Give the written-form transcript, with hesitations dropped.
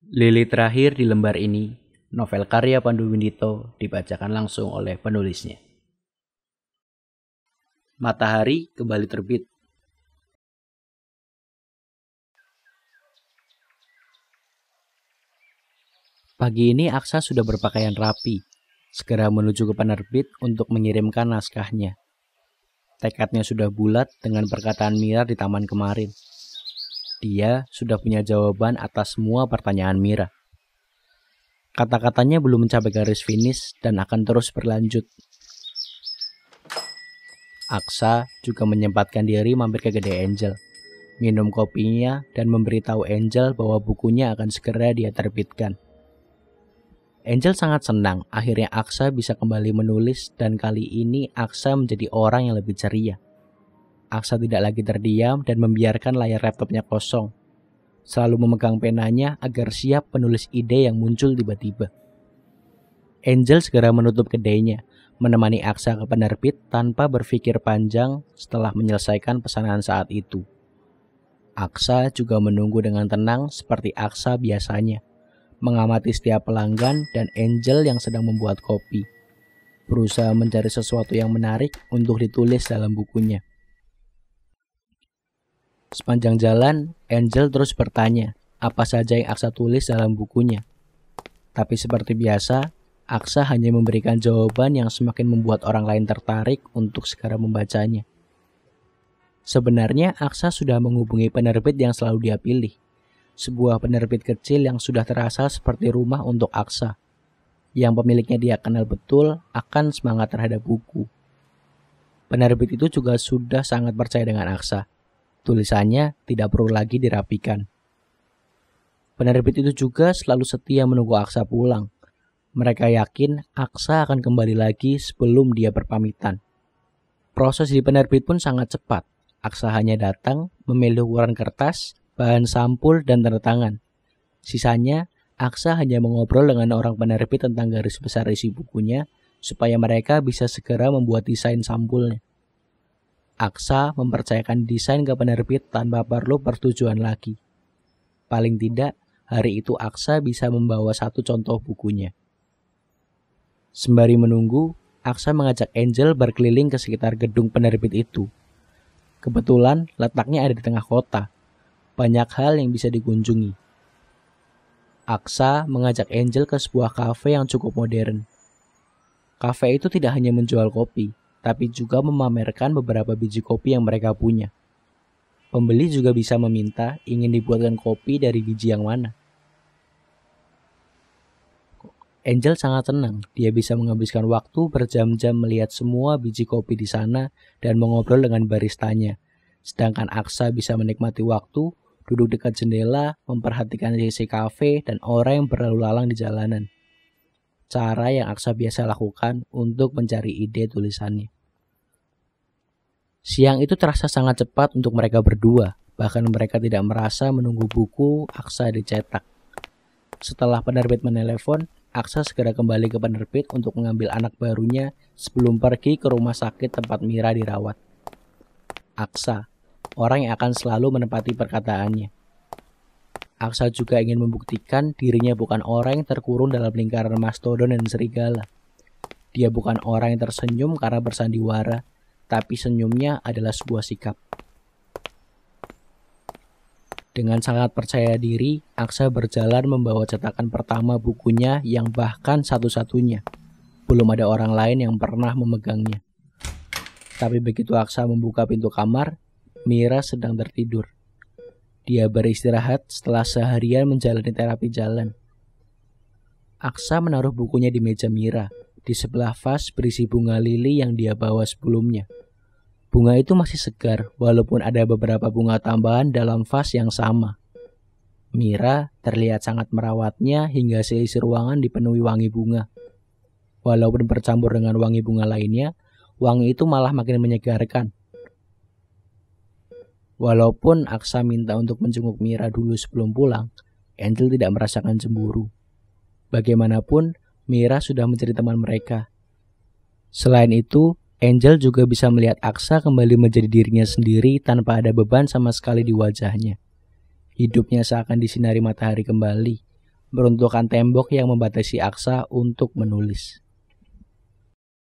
Lili terakhir di lembar ini, novel karya Pandu Windito dibacakan langsung oleh penulisnya. Matahari kembali terbit. Pagi ini Aksa sudah berpakaian rapi, segera menuju ke penerbit untuk mengirimkan naskahnya. Tekadnya sudah bulat dengan perkataan Mira di taman kemarin. Dia sudah punya jawaban atas semua pertanyaan Mira. Kata-katanya belum mencapai garis finish dan akan terus berlanjut. Aksa juga menyempatkan diri mampir ke Kedai Angel, minum kopinya dan memberitahu Angel bahwa bukunya akan segera dia terbitkan. Angel sangat senang akhirnya Aksa bisa kembali menulis dan kali ini Aksa menjadi orang yang lebih ceria. Aksa tidak lagi terdiam dan membiarkan layar laptopnya kosong, selalu memegang penanya agar siap menulis ide yang muncul tiba-tiba. Angel segera menutup kedainya, menemani Aksa ke penerbit tanpa berpikir panjang setelah menyelesaikan pesanan saat itu. Aksa juga menunggu dengan tenang seperti Aksa biasanya, mengamati setiap pelanggan dan Angel yang sedang membuat kopi, berusaha mencari sesuatu yang menarik untuk ditulis dalam bukunya. Sepanjang jalan, Angel terus bertanya apa saja yang Aksa tulis dalam bukunya. Tapi seperti biasa, Aksa hanya memberikan jawaban yang semakin membuat orang lain tertarik untuk segera membacanya. Sebenarnya Aksa sudah menghubungi penerbit yang selalu dia pilih. Sebuah penerbit kecil yang sudah terasa seperti rumah untuk Aksa, yang pemiliknya dia kenal betul akan semangat terhadap buku. Penerbit itu juga sudah sangat percaya dengan Aksa. Tulisannya tidak perlu lagi dirapikan. Penerbit itu juga selalu setia menunggu Aksa pulang. Mereka yakin Aksa akan kembali lagi sebelum dia berpamitan. Proses di penerbit pun sangat cepat. Aksa hanya datang, memilih ukuran kertas, bahan sampul, dan tanda tangan. Sisanya, Aksa hanya mengobrol dengan orang penerbit tentang garis besar isi bukunya, supaya mereka bisa segera membuat desain sampulnya. Aksa mempercayakan desain ke penerbit tanpa perlu persetujuan lagi. Paling tidak, hari itu Aksa bisa membawa satu contoh bukunya. Sembari menunggu, Aksa mengajak Angel berkeliling ke sekitar gedung penerbit itu. Kebetulan letaknya ada di tengah kota. Banyak hal yang bisa dikunjungi. Aksa mengajak Angel ke sebuah kafe yang cukup modern. Kafe itu tidak hanya menjual kopi, tapi juga memamerkan beberapa biji kopi yang mereka punya. Pembeli juga bisa meminta ingin dibuatkan kopi dari biji yang mana. Angel sangat senang, dia bisa menghabiskan waktu berjam-jam melihat semua biji kopi di sana dan mengobrol dengan baristanya. Sedangkan Aksa bisa menikmati waktu, duduk dekat jendela, memperhatikan sisi kafe dan orang yang berlalu lalang di jalanan. Cara yang Aksa biasa lakukan untuk mencari ide tulisannya. Siang itu terasa sangat cepat untuk mereka berdua, bahkan mereka tidak merasa menunggu buku Aksa dicetak. Setelah penerbit menelepon, Aksa segera kembali ke penerbit untuk mengambil anak barunya sebelum pergi ke rumah sakit tempat Mira dirawat. Aksa, orang yang akan selalu menepati perkataannya. Aksa juga ingin membuktikan dirinya bukan orang yang terkurung dalam lingkaran mastodon dan serigala. Dia bukan orang yang tersenyum karena bersandiwara, tapi senyumnya adalah sebuah sikap. Dengan sangat percaya diri, Aksa berjalan membawa cetakan pertama bukunya yang bahkan satu-satunya. Belum ada orang lain yang pernah memegangnya. Tapi begitu Aksa membuka pintu kamar, Mira sedang tertidur. Dia beristirahat setelah seharian menjalani terapi jalan. Aksa menaruh bukunya di meja Mira, di sebelah vas berisi bunga lili yang dia bawa sebelumnya. Bunga itu masih segar, walaupun ada beberapa bunga tambahan dalam vas yang sama. Mira terlihat sangat merawatnya hingga seisi ruangan dipenuhi wangi bunga. Walaupun bercampur dengan wangi bunga lainnya, wangi itu malah makin menyegarkan. Walaupun Aksa minta untuk menjenguk Mira dulu sebelum pulang, Angel tidak merasakan cemburu. Bagaimanapun, Mira sudah menjadi teman mereka. Selain itu, Angel juga bisa melihat Aksa kembali menjadi dirinya sendiri tanpa ada beban sama sekali di wajahnya. Hidupnya seakan disinari matahari kembali, meruntuhkan tembok yang membatasi Aksa untuk menulis.